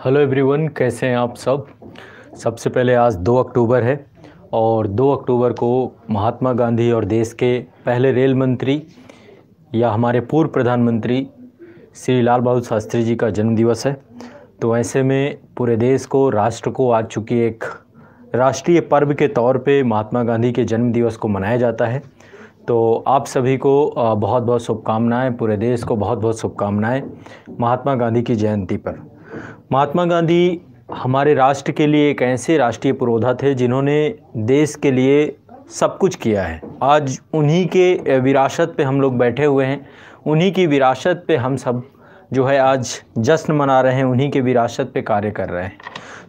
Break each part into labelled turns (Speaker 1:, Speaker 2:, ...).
Speaker 1: Hello everyone, कैसे हैं आप सब। सबसे पहले आज 2 अक्टूबर है और 2 अक्टूबर को महात्मा गांधी और देश के पहले रेल मंत्री या हमारे पूर्व प्रधानमंत्री श्री लाल बहादुर शास्त्री जी का जन्म दिवस है। तो ऐसे में पूरे देश को, राष्ट्र को आज चूँकि एक राष्ट्रीय पर्व के तौर पे महात्मा गांधी के जन्म दिवस को मनाया जाता है। तो आप सभी को बहुत बहुत शुभकामनाएँ, पूरे देश को बहुत बहुत शुभकामनाएँ महात्मा गांधी की जयंती पर। महात्मा गांधी हमारे राष्ट्र के लिए एक ऐसे राष्ट्रीय पुरोधा थे जिन्होंने देश के लिए सब कुछ किया है। आज उन्हीं के विरासत पे हम लोग बैठे हुए हैं, उन्हीं की विरासत पे हम सब जो है आज जश्न मना रहे हैं, उन्हीं के विरासत पे कार्य कर रहे हैं।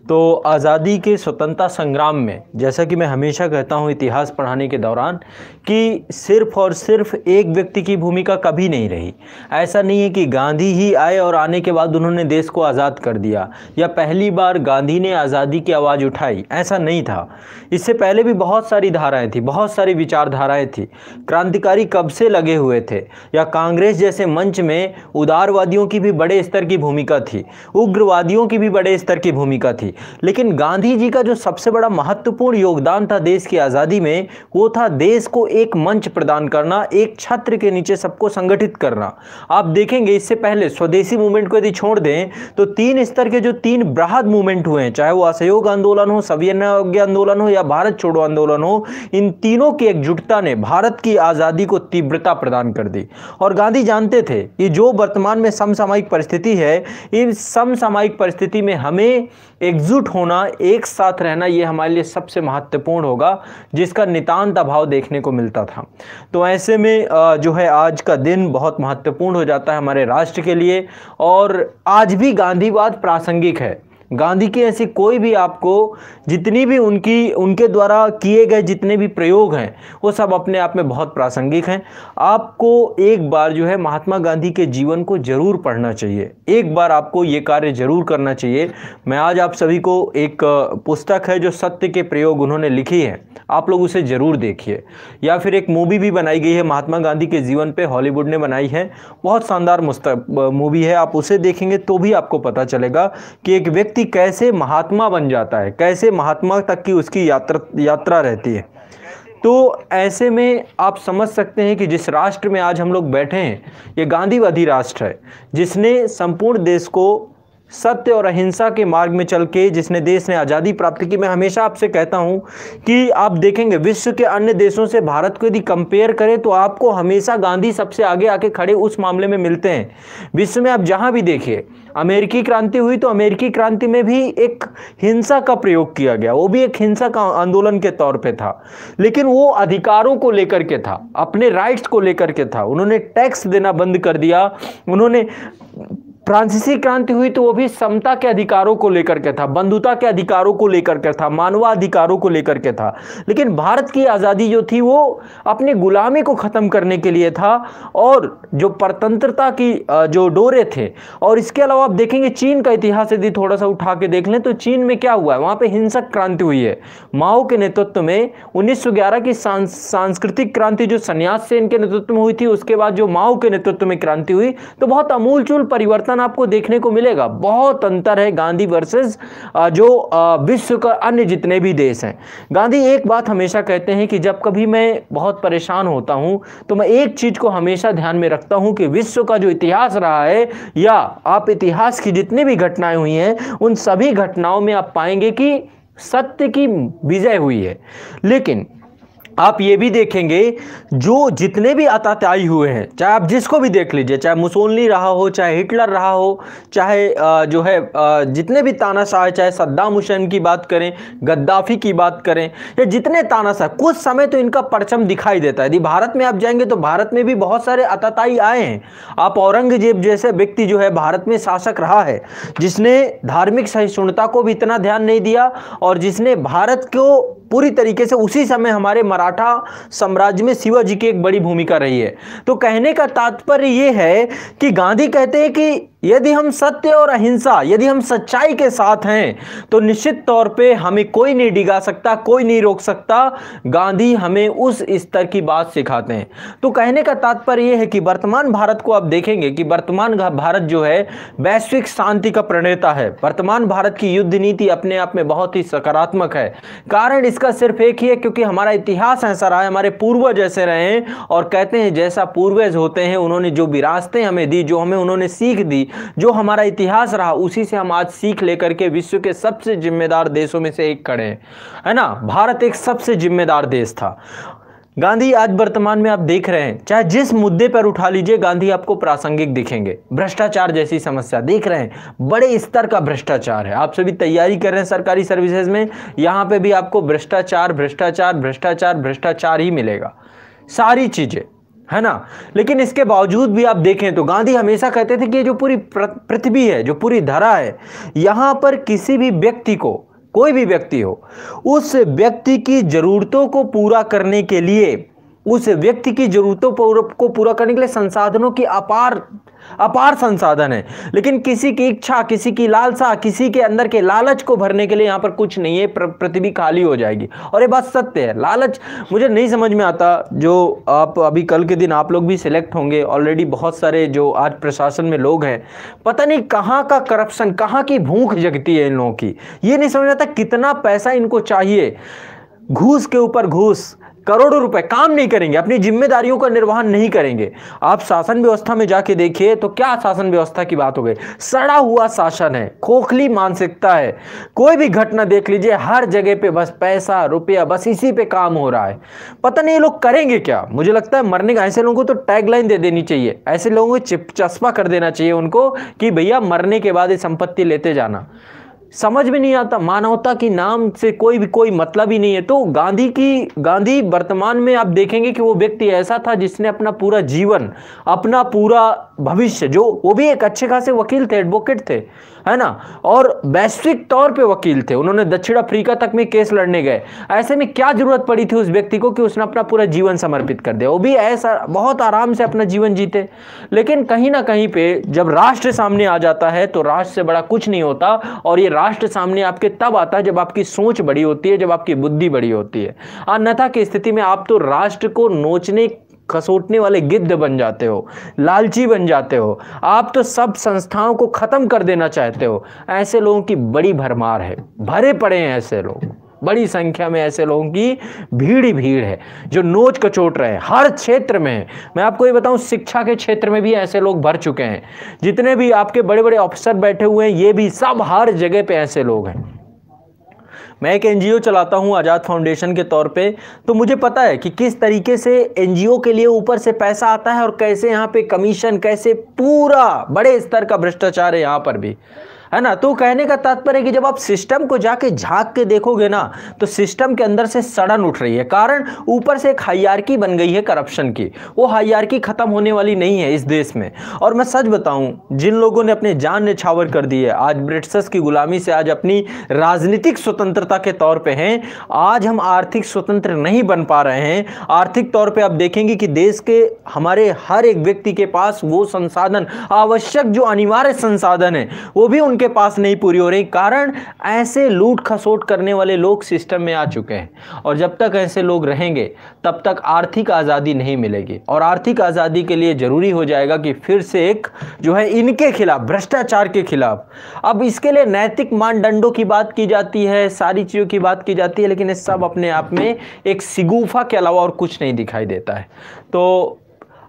Speaker 1: तो आज़ादी के स्वतंत्रता संग्राम में, जैसा कि मैं हमेशा कहता हूँ इतिहास पढ़ाने के दौरान, कि सिर्फ़ और सिर्फ एक व्यक्ति की भूमिका कभी नहीं रही। ऐसा नहीं है कि गांधी ही आए और आने के बाद उन्होंने देश को आज़ाद कर दिया या पहली बार गांधी ने आज़ादी की आवाज़ उठाई, ऐसा नहीं था। इससे पहले भी बहुत सारी धाराएं थी, बहुत सारी विचारधाराएं थी। क्रांतिकारी कब से लगे हुए थे, या कांग्रेस जैसे मंच में उदारवादियों की भी बड़े स्तर की भूमिका थी, उग्रवादियों की भी बड़े स्तर की भूमिका थी। लेकिन गांधी जी का जो सबसे बड़ा महत्वपूर्ण योगदान था देश की आज़ादी में, वो था देश को एक मंच प्रदान करना, एक छत्र के नीचे सबको संगठित करना। आप देखेंगे इससे पहले स्वदेशी मूवमेंट को यदि छोड़ दें तो 3 स्तर के जो 3 बृहद मूवमेंट हुए हैं, चाहे वो असहयोग आंदोलन हो, सविनय अवज्ञा आंदोलन हो या भारत छोड़ो आंदोलन हो, इन तीनों की एकजुटता ने भारत की आज़ादी को तीव्रता प्रदान कर दी। और गांधी जानते थे कि जो वर्तमान में समसामयिक परिस्थिति है, इन समसामयिक परिस्थिति में हमें एकजुट होना, एक साथ रहना, ये हमारे लिए सबसे महत्वपूर्ण होगा, जिसका नितांत अभाव देखने को मिलता था। तो ऐसे में जो है आज का दिन बहुत महत्वपूर्ण हो जाता है हमारे राष्ट्र के लिए। और आज भी गांधीवाद प्रासंगिक है। गांधी की ऐसी कोई भी आपको, जितनी भी उनके द्वारा किए गए जितने भी प्रयोग हैं, वो सब अपने आप में बहुत प्रासंगिक हैं। आपको एक बार जो है महात्मा गांधी के जीवन को जरूर पढ़ना चाहिए, एक बार आपको ये कार्य जरूर करना चाहिए। मैं आज आप सभी को एक पुस्तक है जो सत्य के प्रयोग उन्होंने लिखी है, आप लोग उसे जरूर देखिए। या फिर एक मूवी भी बनाई गई है महात्मा गांधी के जीवन पे, हॉलीवुड ने बनाई है, बहुत शानदार मूवी है। आप उसे देखेंगे तो भी आपको पता चलेगा कि एक व्यक्ति कैसे महात्मा बन जाता है, कैसे महात्मा तक की उसकी यात्रा रहती है। तो ऐसे में आप समझ सकते हैं कि जिस राष्ट्र में आज हम लोग बैठे हैं, ये गांधीवादी राष्ट्र है, जिसने संपूर्ण देश को सत्य और अहिंसा के मार्ग में चल के जिसने देश ने आज़ादी प्राप्त की। मैं हमेशा आपसे कहता हूं कि आप देखेंगे विश्व के अन्य देशों से भारत को यदि कंपेयर करें तो आपको हमेशा गांधी सबसे आगे आके खड़े उस मामले में मिलते हैं। विश्व में आप जहां भी देखिए, अमेरिकी क्रांति हुई तो अमेरिकी क्रांति में भी एक हिंसा का प्रयोग किया गया, वो भी एक हिंसा का आंदोलन के तौर पे था, लेकिन वो अधिकारों को लेकर के था, अपने राइट्स को लेकर के था। उन्होंने टैक्स देना बंद कर दिया। उन्होंने फ्रांसीसी क्रांति हुई तो वो भी समता के अधिकारों को लेकर के था, बंधुता के अधिकारों को लेकर के था, मानवाधिकारों को लेकर के था। लेकिन भारत की आज़ादी जो थी वो अपनी गुलामी को ख़त्म करने के लिए था, और जो परतंत्रता की जो डोरे थे। और इसके अलावा आप देखेंगे चीन का इतिहास यदि थोड़ा सा उठा के देख लें तो चीन में क्या हुआ है, वहाँ पर हिंसक क्रांति हुई है माओ के नेतृत्व में। 1911 की सांस्कृतिक क्रांति जो सन्यास से इनके नेतृत्व में हुई थी, उसके बाद जो माओ के नेतृत्व में क्रांति हुई, तो बहुत अमूलचूल परिवर्तन आपको देखने को मिलेगा। बहुत अंतर है गांधी वर्सेस जो विश्व का अन्य जितने भी देश हैं। गांधी एक बात हमेशा कहते हैं कि जब कभी मैं बहुत परेशान होता हूं तो मैं एक चीज को हमेशा ध्यान में रखता हूं कि विश्व का जो इतिहास रहा है, या आप इतिहास की जितनी भी घटनाएं हुई हैं, उन सभी घटनाओं में आप पाएंगे कि सत्य की विजय हुई है। लेकिन आप ये भी देखेंगे जो जितने भी आतताई हुए हैं, चाहे आप जिसको भी देख लीजिए, चाहे मुसोलिनी रहा हो, चाहे हिटलर रहा हो, चाहे जो है जितने भी तानाशाह, चाहे सद्दाम हुसैन की बात करें, गद्दाफी की बात करें, या जितने तानाशाह, कुछ समय तो इनका परचम दिखाई देता है। यदि भारत में आप जाएंगे तो भारत में भी बहुत सारे आतताई आए हैं। आप औरंगजेब जैसे व्यक्ति जो है भारत में शासक रहा है, जिसने धार्मिक सहिष्णुता को भी इतना ध्यान नहीं दिया, और जिसने भारत को पूरी तरीके से, उसी समय हमारे मराठा साम्राज्य में शिवाजी की एक बड़ी भूमिका रही है। तो कहने का तात्पर्य यह है कि गांधी कहते हैं कि यदि हम सत्य और अहिंसा, यदि हम सच्चाई के साथ हैं तो निश्चित तौर पे हमें कोई नहीं डिगा सकता, कोई नहीं रोक सकता। गांधी हमें उस स्तर की बात सिखाते हैं। तो कहने का तात्पर्य यह है कि वर्तमान भारत को आप देखेंगे कि वर्तमान भारत जो है वैश्विक शांति का प्रणेता है। वर्तमान भारत की युद्ध नीति अपने आप में बहुत ही सकारात्मक है। कारण इसका सिर्फ एक ही है, क्योंकि हमारा इतिहास ऐसा रहा है, हमारे पूर्वज ऐसे रहे हैं, और कहते हैं जैसा पूर्वज होते हैं, उन्होंने जो विरासतें हमें दी, जो हमें उन्होंने सीख दी, जो हमारा इतिहास रहा, उसी से हम आज सीख लेकर के विश्व के सबसे जिम्मेदार देशों में से एक खड़े हैं, है ना। भारत एक सबसे जिम्मेदार देश था। गांधी आज वर्तमान में आप देख रहे हैं, चाहे जिस मुद्दे पर उठा लीजिए, गांधी आपको प्रासंगिक दिखेंगे। भ्रष्टाचार जैसी समस्या देख रहे हैं, बड़े स्तर का भ्रष्टाचार है। आप सभी तैयारी कर रहे हैं सरकारी सर्विसेज में, यहां पे भी आपको भ्रष्टाचार भ्रष्टाचार भ्रष्टाचार भ्रष्टाचार ही मिलेगा, सारी चीजें, है ना। लेकिन इसके बावजूद भी आप देखें तो गांधी हमेशा कहते थे कि ये जो पूरी पृथ्वी है, जो पूरी धरा है, यहां पर किसी भी व्यक्ति को, कोई भी व्यक्ति हो, उस व्यक्ति की जरूरतों को पूरा करने के लिए, उस व्यक्ति की जरूरतों को पूरा करने के लिए संसाधनों की अपार संसाधन है। लेकिन किसी की इच्छा, किसी की लालसा, किसी के अंदर के लालच को भरने के लिए यहां पर कुछ नहीं है, पृथ्वी खाली हो जाएगी। और ये बात सत्य है। लालच मुझे नहीं समझ में आता, जो आप अभी कल के दिन आप लोग भी सिलेक्ट होंगे, ऑलरेडी बहुत सारे जो आज प्रशासन में लोग हैं, पता नहीं कहां का करप्शन, कहां की भूख जगती है इन लोगों की। ये नहीं समझ आता कितना पैसा इनको चाहिए, घूस के ऊपर घूस, करोड़ों रुपए, काम नहीं करेंगे, अपनी जिम्मेदारियों का निर्वहन नहीं करेंगे। आप शासन व्यवस्था में जाके देखिए तो क्या शासन व्यवस्था की बात हो गई, सड़ा हुआ शासन है, खोखली मानसिकता है। कोई भी घटना देख लीजिए, हर जगह पे बस पैसा रुपया, बस इसी पे काम हो रहा है। पता नहीं ये लोग करेंगे क्या। मुझे लगता है मरने का, ऐसे लोगों को तो टैगलाइन दे देनी चाहिए, ऐसे लोगों को चस्पा कर देना चाहिए उनको कि भैया मरने के बाद ये संपत्ति लेते जाना। समझ में नहीं आता, मानवता की नाम से कोई मतलब ही नहीं है। तो गांधी वर्तमान में आप देखेंगे कि वो व्यक्ति ऐसा था जिसने अपना पूरा जीवन, अपना पूरा भविष्य, जो वो भी एक अच्छे खासे वकील थे, एडवोकेट थे, है ना, और वैश्विक तौर पे वकील थे। उन्होंने दक्षिण अफ्रीका तक में केस लड़ने गए। ऐसे में क्या जरूरत पड़ी थी उस व्यक्ति को कि उसने अपना पूरा जीवन समर्पित कर दिया, वो भी ऐसा बहुत आराम से अपना जीवन जीते। लेकिन कहीं ना कहीं पे जब राष्ट्र सामने आ जाता है तो राष्ट्र से बड़ा कुछ नहीं होता, और ये राष्ट्र सामने आपके तब आता है जब आपकी सोच बड़ी होती है, जब आपकी बुद्धि बड़ी होती है। अन्यथा की स्थिति में आप तो राष्ट्र को नोचने खसोटने वाले गिद्ध बन जाते हो, लालची बन जाते हो, आप तो सब संस्थाओं को खत्म कर देना चाहते हो। ऐसे लोगों की बड़ी भरमार है, भरे पड़े हैं ऐसे लोग, बड़ी संख्या में ऐसे लोगों की भीड़ ही भीड़ है जो नोच कचोट रहे हैं, हर क्षेत्र में। मैं आपको ये बताऊं, शिक्षा के क्षेत्र में भी ऐसे लोग भर चुके हैं। जितने भी आपके बड़े बड़े ऑफिसर बैठे हुए हैं, ये भी सब हर जगह पे ऐसे लोग हैं। मैं एक एनजीओ चलाता हूं आज़ाद फाउंडेशन के तौर पे, तो मुझे पता है कि किस तरीके से एनजीओ के लिए ऊपर से पैसा आता है और कैसे यहाँ पे कमीशन, कैसे पूरा बड़े स्तर का भ्रष्टाचार है यहाँ पर भी, है ना। तो कहने का तात्पर्य है कि जब आप सिस्टम को जाके झांक के देखोगे ना, तो सिस्टम के अंदर से सड़न उठ रही है। कारण ऊपर से एक हायरार्की बन गई है करप्शन की, वो हायरार्की खत्म होने वाली नहीं है इस देश में। और मैं सच बताऊं, जिन लोगों ने अपने जान न्यौछावर कर दी है, आज ब्रिटिशर्स की गुलामी से आज अपनी राजनीतिक स्वतंत्रता के तौर पर हैं, आज हम आर्थिक स्वतंत्र नहीं बन पा रहे हैं। आर्थिक तौर पर आप देखेंगे कि देश के हमारे हर एक व्यक्ति के पास वो संसाधन, आवश्यक जो अनिवार्य संसाधन है, वो भी उनके पास नहीं पूरी हो रही। कारण ऐसे लूट खसोट करने वाले लोग सिस्टम में आ चुके हैं, और जब तक ऐसे लोग रहेंगे तब तक आर्थिक आज़ादी नहीं मिलेगी। और आर्थिक आज़ादी के लिए जरूरी हो जाएगा कि फिर से एक जो है इनके खिलाफ, भ्रष्टाचार के खिलाफ, अब इसके लिए नैतिक मानदंडों की बात की जाती है, सारी चीज़ों की बात की जाती है, लेकिन ये सब अपने आप में एक सिगूफा के अलावा और कुछ नहीं दिखाई देता है। तो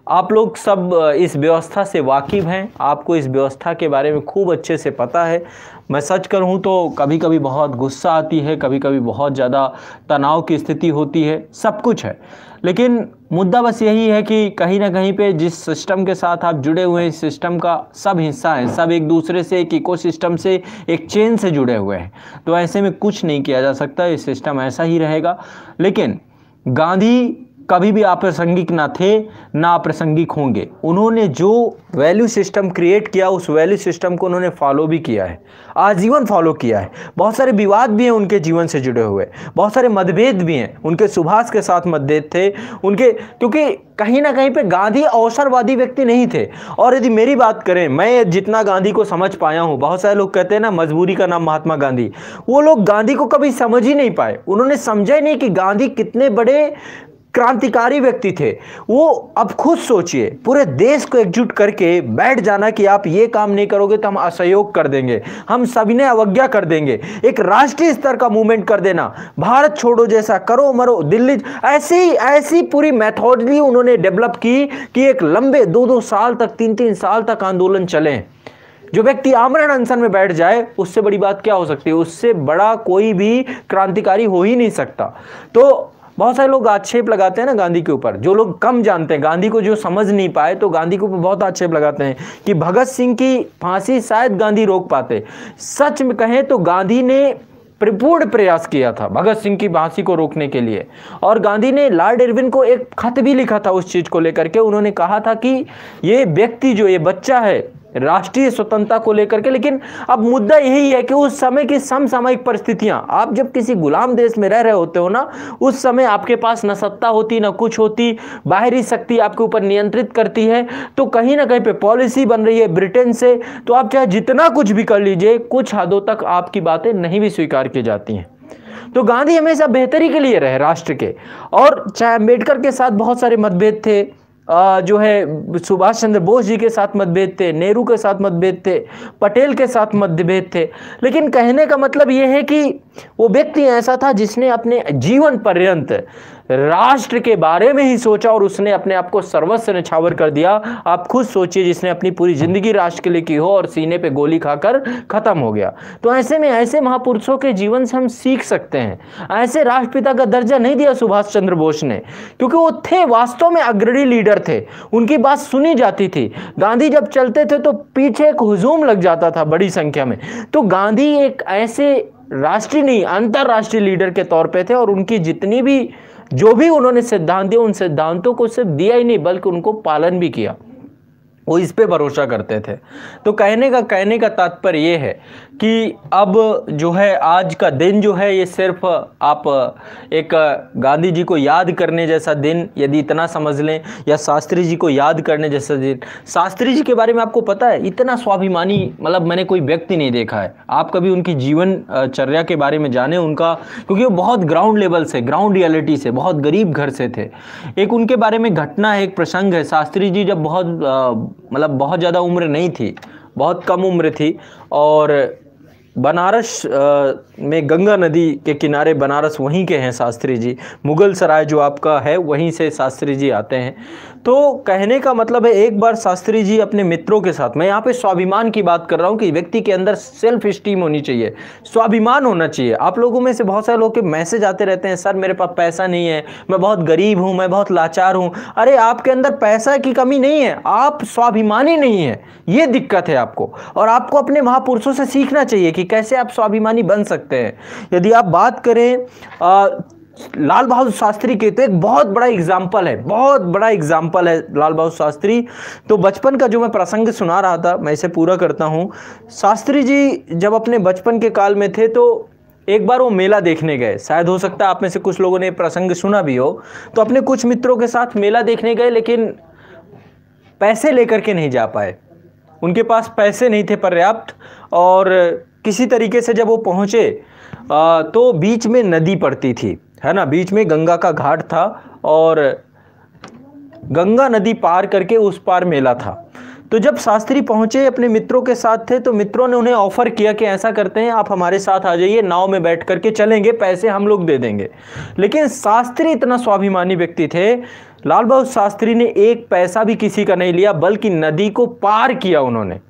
Speaker 1: आप लोग सब इस व्यवस्था से वाकिफ़ हैं, आपको इस व्यवस्था के बारे में खूब अच्छे से पता है। मैं सच कहूँ तो कभी कभी बहुत गुस्सा आती है, कभी कभी बहुत ज़्यादा तनाव की स्थिति होती है, सब कुछ है। लेकिन मुद्दा बस यही है कि कहीं ना कहीं पे जिस सिस्टम के साथ आप जुड़े हुए हैं, इस सिस्टम का सब हिस्सा हैं, सब एक दूसरे से, एक इकोसिस्टम से, एक चेन से जुड़े हुए हैं। तो ऐसे में कुछ नहीं किया जा सकता, ये सिस्टम ऐसा ही रहेगा। लेकिन गांधी कभी भी अप्रासंगिक ना थे, ना अप्रासंगिक होंगे। उन्होंने जो वैल्यू सिस्टम क्रिएट किया, उस वैल्यू सिस्टम को उन्होंने फॉलो भी किया है, आजीवन फॉलो किया है। बहुत सारे विवाद भी हैं उनके जीवन से जुड़े हुए, बहुत सारे मतभेद भी हैं। उनके सुभाष के साथ मतभेद थे उनके, क्योंकि कहीं ना कहीं पे गांधी अवसरवादी व्यक्ति नहीं थे। और यदि मेरी बात करें, मैं जितना गांधी को समझ पाया हूं, बहुत सारे लोग कहते हैं ना मजबूरी का नाम महात्मा गांधी, वो लोग गांधी को कभी समझ ही नहीं पाए। उन्होंने समझा ही नहीं कि गांधी कितने बड़े क्रांतिकारी व्यक्ति थे। वो अब खुद सोचिए, पूरे देश को एकजुट करके बैठ जाना कि आप ये काम नहीं करोगे तो हम असहयोग कर देंगे, हम सभी ने अवज्ञा कर देंगे, एक राष्ट्रीय स्तर का मूवमेंट कर देना, भारत छोड़ो जैसा, करो मरो दिल्ली, ऐसी पूरी मेथोडॉलजी उन्होंने डेवलप की कि एक लंबे 2-2 साल तक, 3-3 साल तक आंदोलन चले। जो व्यक्ति आमरण अनशन में बैठ जाए, उससे बड़ी बात क्या हो सकती है? उससे बड़ा कोई भी क्रांतिकारी हो ही नहीं सकता। तो बहुत सारे लोग आक्षेप लगाते हैं ना गांधी के ऊपर, जो लोग कम जानते हैं गांधी को, जो समझ नहीं पाए, तो गांधी के ऊपर बहुत आक्षेप लगाते हैं कि भगत सिंह की फांसी शायद गांधी रोक पाते। सच में कहें तो गांधी ने पूर्ण प्रयास किया था भगत सिंह की फांसी को रोकने के लिए, और गांधी ने लॉर्ड इरविन को एक खत भी लिखा था उस चीज को लेकर के। उन्होंने कहा था कि ये व्यक्ति जो ये बच्चा है राष्ट्रीय स्वतंत्रता को लेकर के, लेकिन अब मुद्दा यही है कि उस समय की समसामयिक परिस्थितियां, आप जब किसी गुलाम देश में रह रहे होते हो ना, उस समय आपके पास न सत्ता होती न कुछ होती, बाहरी शक्ति आपके ऊपर नियंत्रित करती है, तो कहीं ना कहीं पे पॉलिसी बन रही है ब्रिटेन से, तो आप चाहे जितना कुछ भी कर लीजिए, कुछ हदों तक आपकी बातें नहीं भी स्वीकार की जाती हैं। तो गांधी हमेशा बेहतरी के लिए रहे राष्ट्र के, और चाहे अम्बेडकर के साथ बहुत सारे मतभेद थे, जो है सुभाष चंद्र बोस जी के साथ मतभेद थे, नेहरू के साथ मतभेद थे, पटेल के साथ मतभेद थे, लेकिन कहने का मतलब यह है कि वो व्यक्ति ऐसा था जिसने अपने जीवन पर्यंत राष्ट्र के बारे में ही सोचा और उसने अपने आप को सर्वस्व न्यौछावर कर दिया। आप खुद सोचिए, जिसने अपनी पूरी जिंदगी राष्ट्र के लिए की हो और सीने पे गोली खाकर खत्म हो गया। तो ऐसे में ऐसे महापुरुषों के जीवन से हम सीख सकते हैं। ऐसे राष्ट्रपिता का दर्जा नहीं दिया सुभाष चंद्र बोस ने, क्योंकि वो थे वास्तव में अग्रणी लीडर थे, उनकी बात सुनी जाती थी। गांधी जब चलते थे तो पीछे एक हुजूम लग जाता था बड़ी संख्या में। तो गांधी एक ऐसे राष्ट्रीय नहीं अंतरराष्ट्रीय लीडर के तौर पे थे, और उनकी जितनी भी जो भी उन्होंने सिद्धांत दिए, उन सिद्धांतों को सिर्फ दिया ही नहीं बल्कि उनको पालन भी किया। वो इस पे भरोसा करते थे। तो कहने का तात्पर्य ये है कि अब जो है आज का दिन जो है, ये सिर्फ आप एक गांधी जी को याद करने जैसा दिन यदि इतना समझ लें, या शास्त्री जी को याद करने जैसा दिन। शास्त्री जी के बारे में आपको पता है, इतना स्वाभिमानी मतलब मैंने कोई व्यक्ति नहीं देखा है। आप कभी उनकी जीवन चर्या के बारे में जाने उनका, क्योंकि वो बहुत ग्राउंड लेवल से, ग्राउंड रियलिटी से, बहुत गरीब घर से थे। एक उनके बारे में घटना है, एक प्रसंग है। शास्त्री जी जब बहुत ज़्यादा उम्र नहीं थी, बहुत कम उम्र थी, और बनारस में गंगा नदी के किनारे, बनारस वहीं के हैं शास्त्री जी, मुगल सराय जो आपका है वहीं से शास्त्री जी आते हैं। तो कहने का मतलब है, एक बार शास्त्री जी अपने मित्रों के साथ, मैं यहाँ पे स्वाभिमान की बात कर रहा हूँ कि व्यक्ति के अंदर सेल्फ स्टीम होनी चाहिए, स्वाभिमान होना चाहिए। आप लोगों में से बहुत सारे लोग के मैसेज आते रहते हैं, सर मेरे पास पैसा नहीं है, मैं बहुत गरीब हूँ, मैं बहुत लाचार हूँ। अरे आपके अंदर पैसा की कमी नहीं है, आप स्वाभिमानी नहीं है, ये दिक्कत है आपको। और आपको अपने महापुरुषों से सीखना चाहिए कि कैसे आप स्वाभिमानी बन सकते हैं। यदि आप बात करें लाल बहादुर शास्त्री के, तो एक बहुत बड़ा एग्जाम्पल है, बहुत बड़ा एग्जाम्पल है लाल बहादुर शास्त्री। तो बचपन का जो मैं प्रसंग सुना रहा था, मैं इसे पूरा करता हूँ। शास्त्री जी जब अपने बचपन के काल में थे, तो एक बार वो मेला देखने गए। शायद हो सकता है आप में से कुछ लोगों ने प्रसंग सुना भी हो। तो अपने कुछ मित्रों के साथ मेला देखने गए, लेकिन पैसे लेकर के नहीं जा पाए, उनके पास पैसे नहीं थे पर्याप्त। और किसी तरीके से जब वो पहुँचे तो बीच में नदी पड़ती थी, है ना, बीच में गंगा का घाट था, और गंगा नदी पार करके उस पार मेला था। तो जब शास्त्री पहुंचे, अपने मित्रों के साथ थे, तो मित्रों ने उन्हें ऑफर किया कि ऐसा करते हैं, आप हमारे साथ आ जाइए, नाव में बैठ करके चलेंगे, पैसे हम लोग दे देंगे। लेकिन शास्त्री इतना स्वाभिमानी व्यक्ति थे, लाल बहादुर शास्त्री ने एक पैसा भी किसी का नहीं लिया, बल्कि नदी को पार किया उन्होंने।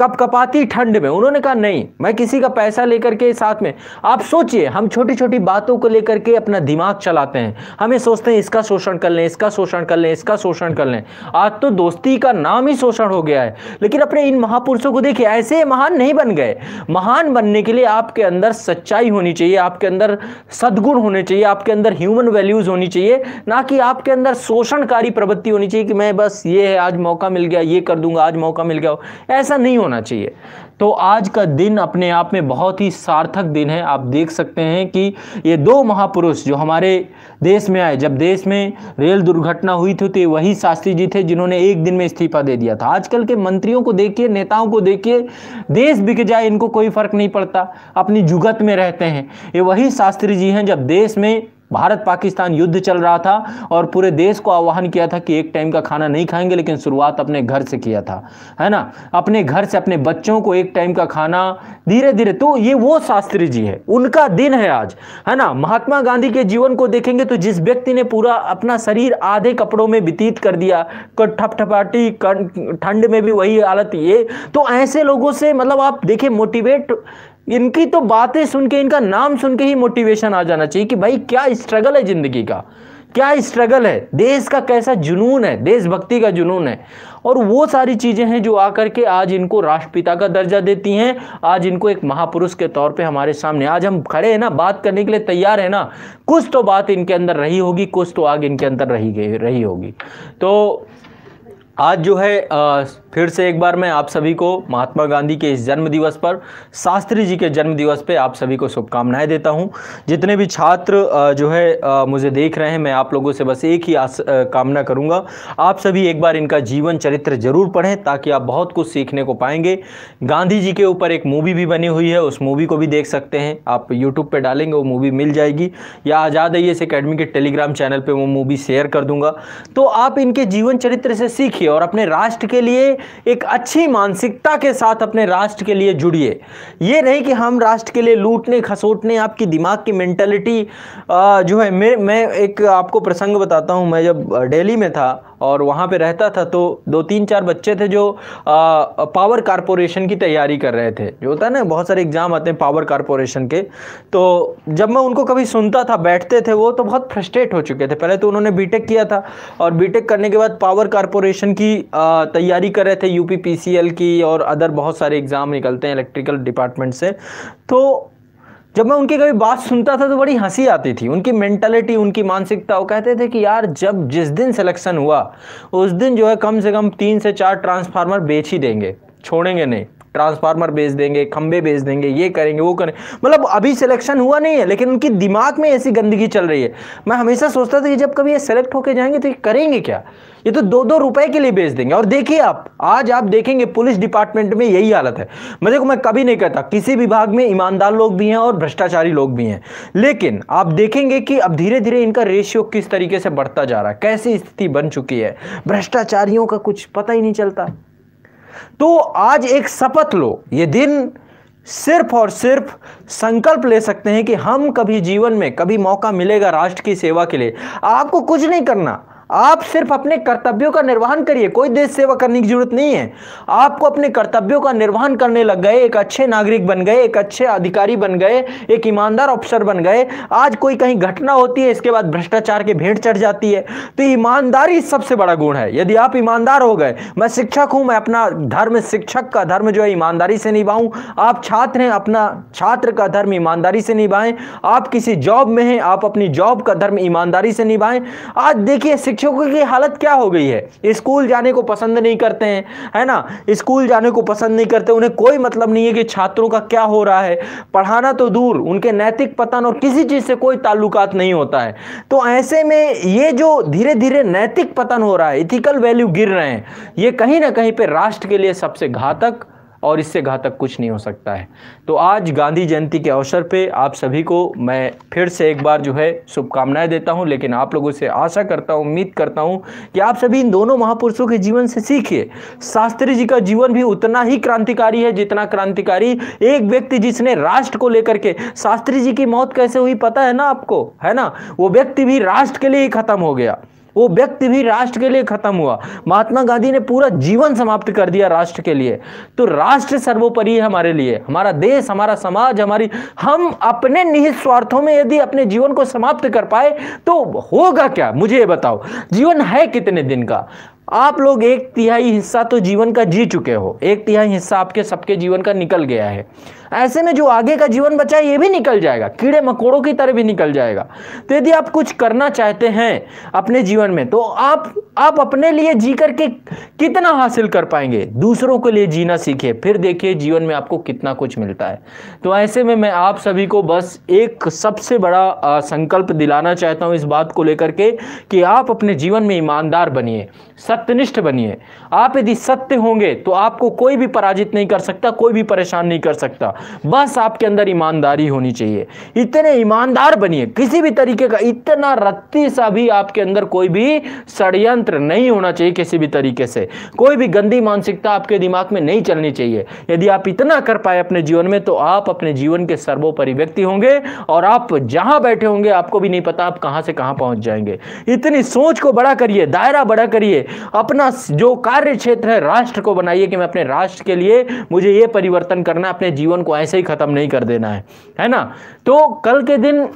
Speaker 1: कपकपाती ठंड में उन्होंने कहा नहीं, मैं किसी का पैसा लेकर के साथ में। आप सोचिए, हम छोटी छोटी बातों को लेकर के अपना दिमाग चलाते हैं, हमें सोचते हैं इसका शोषण कर लें, इसका शोषण कर लें, इसका शोषण कर लें। आज तो दोस्ती का नाम ही शोषण हो गया है। लेकिन अपने इन महापुरुषों को देखिए, ऐसे महान नहीं बन गए। महान बनने के लिए आपके अंदर सच्चाई होनी चाहिए, आपके अंदर सद्गुण होने चाहिए, आपके अंदर ह्यूमन वैल्यूज होनी चाहिए, ना कि आपके अंदर शोषणकारी प्रवृत्ति होनी चाहिए कि मैं बस ये है, आज मौका मिल गया ये कर दूंगा, आज मौका मिल गया। ऐसा नहीं होना चाहिए। तो आज का दिन अपने आप में बहुत ही सार्थक दिन है। आप देख सकते हैं कि ये दो महापुरुष जो हमारे देश में आए, जब देश में रेल दुर्घटना हुई थी तो वही शास्त्री जी थे जिन्होंने एक दिन में इस्तीफा दे दिया था। आजकल के मंत्रियों को देखिए, नेताओं को देखिए, देश बिक जाए इनको कोई फर्क नहीं पड़ता, अपनी जुगत में रहते हैं। ये वही शास्त्री जी हैं जब देश में भारत पाकिस्तान युद्ध चल रहा था और पूरे देश को आह्वान किया था कि एक टाइम का खाना नहीं खाएंगे, लेकिन शुरुआत अपने घर से किया था, है ना, अपने घर से अपने बच्चों को एक टाइम का खाना धीरे धीरे। तो ये वो शास्त्री जी है, उनका दिन है आज, है ना। महात्मा गांधी के जीवन को देखेंगे तो जिस व्यक्ति ने पूरा अपना शरीर आधे कपड़ों में व्यतीत कर दिया, ठपठपाटी ठंड में भी वही हालत, ये तो ऐसे लोगों से मतलब आप देखिए मोटिवेट, इनकी तो बातें सुन के, इनका नाम सुन के ही मोटिवेशन आ जाना चाहिए कि भाई क्या स्ट्रगल है जिंदगी का, क्या स्ट्रगल है, देश का कैसा जुनून है, देशभक्ति का जुनून है। और वो सारी चीजें हैं जो आकर के आज इनको राष्ट्रपिता का दर्जा देती हैं, आज इनको एक महापुरुष के तौर पे हमारे सामने आज हम खड़े हैं ना, बात करने के लिए तैयार है ना। कुछ तो बात इनके अंदर रही होगी, कुछ तो आग इनके अंदर रही होगी। तो आज जो है फिर से एक बार मैं आप सभी को महात्मा गांधी के इस जन्म दिवस पर, शास्त्री जी के जन्म दिवस पे आप सभी को शुभकामनाएं देता हूं। जितने भी छात्र जो है मुझे देख रहे हैं, मैं आप लोगों से बस एक ही कामना करूंगा, आप सभी एक बार इनका जीवन चरित्र जरूर पढ़ें ताकि आप बहुत कुछ सीखने को पाएंगे। गांधी जी के ऊपर एक मूवी भी बनी हुई है, उस मूवी को भी देख सकते हैं आप, यूट्यूब पर डालेंगे वो मूवी मिल जाएगी, या आज़ाद IAS अकेडमी के टेलीग्राम चैनल पर वो मूवी शेयर कर दूंगा। तो आप इनके जीवन चरित्र से सीखिए और अपने राष्ट्र के लिए एक अच्छी मानसिकता के साथ अपने राष्ट्र के लिए जुड़िए। ये नहीं कि हम राष्ट्र के लिए लूटने खसोटने, आपकी दिमाग की मेंटालिटी जो है। मैं एक आपको प्रसंग बताता हूँ। मैं जब दिल्ली में था और वहाँ पे रहता था तो 2-3-4 बच्चे थे जो पावर कारपोरेशन की तैयारी कर रहे थे। जो होता है ना, बहुत सारे एग्जाम आते हैं पावर कारपोरेशन के। तो जब मैं उनको कभी सुनता था, बैठते थे वो, तो बहुत फ्रस्ट्रेट हो चुके थे। पहले तो उन्होंने बीटेक किया था और बीटेक करने के बाद पावर कारपोरेशन की तैयारी कर रहे थे, UPPCL की और अदर बहुत सारे एग्जाम निकलते हैं इलेक्ट्रिकल डिपार्टमेंट से। तो जब मैं उनकी कभी बात सुनता था तो बड़ी हंसी आती थी, उनकी मेंटालिटी, उनकी मानसिकता। वो कहते थे कि यार जब जिस दिन सिलेक्शन हुआ उस दिन जो है कम से कम 3 से 4 ट्रांसफार्मर बेच ही देंगे, छोड़ेंगे नहीं, ट्रांसफार्मर बेच देंगे, खंबे बेच देंगे, ये करेंगे वो करेंगे। मतलब अभी सिलेक्शन हुआ नहीं है लेकिन उनकी दिमाग में ऐसी गंदगी चल रही है। मैं हमेशा सोचता था कि जब कभी ये सेलेक्ट होके जाएंगे तो ये करेंगे क्या, ये तो 2-2 रुपए के लिए बेच देंगे। और देखिए आज आप देखेंगे पुलिस डिपार्टमेंट में यही हालत है। मैं कभी नहीं कहता, किसी विभाग में ईमानदार लोग भी हैं और भ्रष्टाचारी लोग भी हैं, लेकिन आप देखेंगे कि अब धीरे धीरे इनका रेशियो किस तरीके से बढ़ता जा रहा है, कैसी स्थिति बन चुकी है, भ्रष्टाचारियों का कुछ पता ही नहीं चलता। तो आज एक शपथ लो, ये दिन सिर्फ और सिर्फ संकल्प ले सकते हैं कि हम कभी जीवन में कभी मौका मिलेगा राष्ट्र की सेवा के लिए, आपको कुछ नहीं करना, आप सिर्फ अपने कर्तव्यों का निर्वहन करिए। कोई देश सेवा करने की जरूरत नहीं है, आपको अपने कर्तव्यों का निर्वहन करने लग गए, एक अच्छे नागरिक बन गए, एक अच्छे अधिकारी बन गए, एक ईमानदार अफसर बन गए। आज कोई कहीं घटना होती है, इसके बाद भ्रष्टाचार के भेंट चढ़ जाती है, तो ईमानदारी सबसे बड़ा गुण है। यदि आप ईमानदार हो गए, मैं शिक्षक हूं, मैं अपना धर्म, शिक्षक का धर्म जो है ईमानदारी से निभाऊं, आप छात्र हैं, अपना छात्र का धर्म ईमानदारी से निभाएं, आप किसी जॉब में हैं, आप अपनी जॉब का धर्म ईमानदारी से निभाएं। आज देखिए शिक्षकों की हालत क्या हो गई है, स्कूल जाने को पसंद नहीं करते हैं, है ना, स्कूल जाने को पसंद नहीं करते, उन्हें कोई मतलब नहीं है कि छात्रों का क्या हो रहा है, पढ़ाना तो दूर, उनके नैतिक पतन और किसी चीज से कोई ताल्लुकात नहीं होता है। तो ऐसे में ये जो धीरे धीरे नैतिक पतन हो रहा है, इथिकल वैल्यू गिर रहे हैं, ये कहीं ना कहीं पे राष्ट्र के लिए सबसे घातक और इससे घातक कुछ नहीं हो सकता है। तो आज गांधी जयंती के अवसर पे आप सभी को मैं फिर से एक बार जो है शुभकामनाएं देता हूं, लेकिन आप लोगों से आशा करता हूं, उम्मीद करता हूं कि आप सभी इन दोनों महापुरुषों के जीवन से सीखिए। शास्त्री जी का जीवन भी उतना ही क्रांतिकारी है जितना क्रांतिकारी एक व्यक्ति जिसने राष्ट्र को लेकर के, शास्त्री जी की मौत कैसे हुई पता है ना आपको, है ना, वो व्यक्ति भी राष्ट्र के लिए ही खत्म हो गया। वो व्यक्ति भी राष्ट्र के लिए खत्म हुआ। महात्मा गांधी ने पूरा जीवन समाप्त कर दिया राष्ट्र के लिए। तो राष्ट्र सर्वोपरि है हमारे लिए, हमारा देश, हमारा समाज, हम अपने निहित स्वार्थों में यदि अपने जीवन को समाप्त कर पाए तो होगा क्या? मुझे ये बताओ, जीवन है कितने दिन का? आप लोग 1/3 हिस्सा तो जीवन का जी चुके हो, 1/3 हिस्सा आपके सबके जीवन का निकल गया है। ऐसे में जो आगे का जीवन बचा है ये भी निकल जाएगा, कीड़े मकोड़ों की तरह भी निकल जाएगा। तो यदि आप कुछ करना चाहते हैं अपने जीवन में तो आप अपने लिए जी करके कितना हासिल कर पाएंगे? दूसरों के लिए जीना सीखिए, फिर देखिए जीवन में आपको कितना कुछ मिलता है। तो ऐसे में मैं आप सभी को बस एक सबसे बड़ा संकल्प दिलाना चाहता हूं इस बात को लेकर के कि आप अपने जीवन में ईमानदार बनिए, सत्यनिष्ठ बनिए। आप यदि सत्य होंगे तो आपको कोई भी पराजित नहीं कर सकता, कोई भी परेशान नहीं कर सकता। बस आपके अंदर ईमानदारी होनी चाहिए। इतने ईमानदार बनिए, किसी भी तरीके का इतना रत्ती सा भी आपके अंदर कोई भी षड्यंत्र नहीं होना चाहिए। किसी भी तरीके से कोई भी गंदी मानसिकता आपके दिमाग में नहीं चलनी चाहिए। यदि आप इतना कर पाए अपने जीवन में तो आप अपने जीवन के सर्वोपरि व्यक्ति होंगे और आप जहां बैठे होंगे आपको भी नहीं पता आप कहां से कहां पहुंच जाएंगे। इतनी सोच को बड़ा करिए, दायरा बड़ा करिए, अपना जो कार्य क्षेत्र है राष्ट्र को बनाइए कि मैं अपने राष्ट्र के लिए मुझे ये परिवर्तन करना, अपने जीवन को ऐसे ही खत्म नहीं कर देना है ना। तो कल के दिन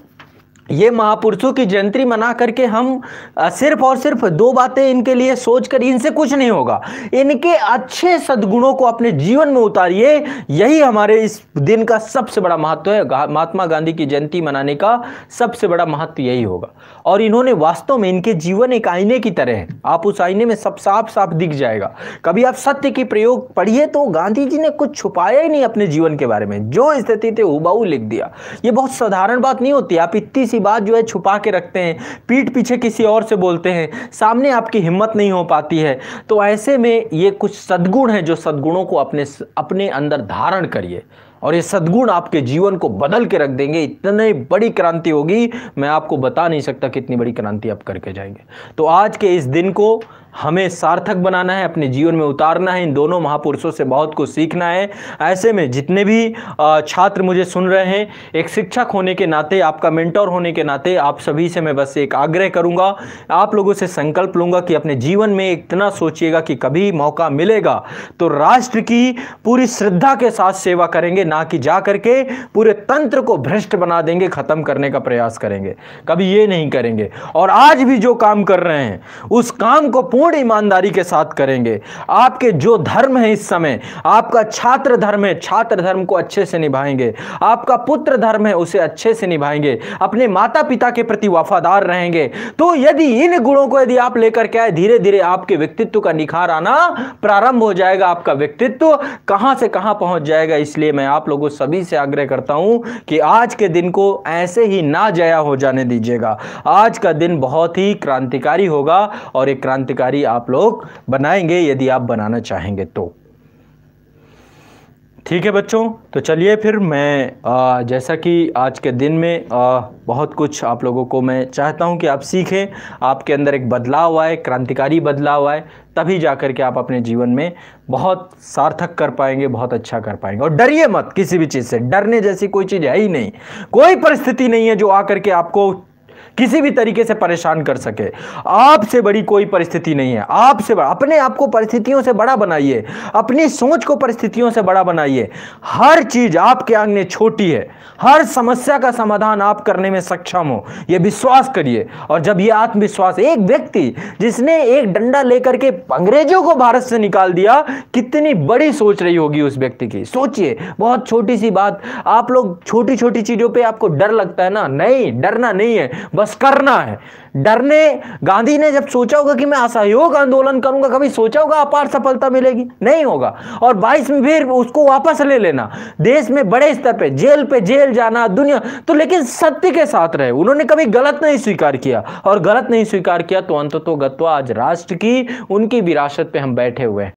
Speaker 1: ये महापुरुषों की जयंती मना करके हम सिर्फ और सिर्फ 2 बातें इनके लिए सोचकर इनसे कुछ नहीं होगा। इनके अच्छे सद्गुणों को अपने जीवन में उतारिए, यही हमारे इस दिन का सबसे बड़ा महत्व है। महात्मा गांधी की जयंती मनाने का सबसे बड़ा महत्व यही होगा। और इन्होंने वास्तव में, इनके जीवन एक आईने की तरह है, आप उस आईने में सब साफ साफ दिख जाएगा। कभी आप सत्य की प्रयोग पढ़िए तो गांधी जी ने कुछ छुपाया ही नहीं अपने जीवन के बारे में, जो स्थिति थे हुबहू लिख दिया। ये बहुत साधारण बात नहीं होती। आप इतनी बात जो है छुपा के रखते हैं, पीठ पीछे किसी और से बोलते हैं, सामने आपकी हिम्मत नहीं हो पाती है। तो ऐसे में ये कुछ सद्गुण हैं, जो सद्गुणों को अपने अंदर धारण करिए और ये सद्गुण आपके जीवन को बदल के रख देंगे। इतनी बड़ी क्रांति होगी, मैं आपको बता नहीं सकता कितनी बड़ी क्रांति आप करके जाएंगे। तो आज के इस दिन को हमें सार्थक बनाना है, अपने जीवन में उतारना है। इन दोनों महापुरुषों से बहुत कुछ सीखना है। ऐसे में जितने भी छात्र मुझे सुन रहे हैं, एक शिक्षक होने के नाते, आपका मेंटर होने के नाते आप सभी से मैं बस एक आग्रह करूंगा, आप लोगों से संकल्प लूंगा कि अपने जीवन में इतना सोचिएगा कि कभी मौका मिलेगा तो राष्ट्र की पूरी श्रद्धा के साथ सेवा करेंगे, ना कि जा करके पूरे तंत्र को भ्रष्ट बना देंगे, खत्म करने का प्रयास करेंगे। कभी ये नहीं करेंगे। और आज भी जो काम कर रहे हैं उस काम को पूर्ण ईमानदारी के साथ करेंगे। आपके जो धर्म है इस समय, आपका छात्र धर्म है, छात्र धर्म को अच्छे से निभाएंगे। आपका पुत्र धर्म है, उसे अच्छे से निभाएंगे। अपने माता पिता के प्रति वफादार रहेंगे। तो यदि इन गुणों को यदि आप लेकर के आए, धीरे धीरे आपके व्यक्तित्व का निखार आना प्रारंभ हो जाएगा। आपका व्यक्तित्व कहां से कहां पहुंच जाएगा। इसलिए मैं आप लोगों सभी से आग्रह करता हूं कि आज के दिन को ऐसे ही ना जया हो जाने दीजिएगा। आज का दिन बहुत ही क्रांतिकारी होगा और एक क्रांतिकारी आप लोग बनाएंगे, यदि आप बनाना चाहेंगे तो। ठीक है बच्चों, तो चलिए फिर मैं जैसा कि आज के दिन में बहुत कुछ आप लोगों को मैं चाहता हूं कि आप सीखें, आपके अंदर एक बदलाव आए, क्रांतिकारी बदलाव आए, तभी जाकर के आप अपने जीवन में बहुत सार्थक कर पाएंगे, बहुत अच्छा कर पाएंगे। और डरिए मत किसी भी चीज़ से, डरने जैसी कोई चीज़ है ही नहीं। कोई परिस्थिति नहीं है जो आकर के आपको किसी भी तरीके से परेशान कर सके। आपसे बड़ी कोई परिस्थिति नहीं है। आपसे बड़ा, अपने आप को परिस्थितियों से बड़ा बनाइए, अपनी सोच को परिस्थितियों से बड़ा बनाइए। हर चीज आपके आगे छोटी है, हर समस्या का समाधान आप करने में सक्षम हो, यह विश्वास करिए। और जब यह आत्मविश्वास, एक व्यक्ति जिसने एक डंडा लेकर के अंग्रेजों को भारत से निकाल दिया, कितनी बड़ी सोच रही होगी उस व्यक्ति की। सोचिए, बहुत छोटी सी बात। आप लोग छोटी छोटी चीजों पे आपको डर लगता है ना, नहीं, डरना नहीं है, बस करना है। डरने, गांधी ने जब सोचा होगा कि मैं असहयोग आंदोलन करूंगा, कभी सोचा होगा अपार सफलता मिलेगी? नहीं होगा। और 22 में फिर उसको वापस ले लेना, देश में बड़े स्तर पे जेल जाना, दुनिया तो, लेकिन सत्य के साथ रहे। उन्होंने कभी गलत नहीं स्वीकार किया, और गलत नहीं स्वीकार किया तो अंततोगत्वा आज राष्ट्र की, उनकी विरासत पे हम बैठे हुए हैं।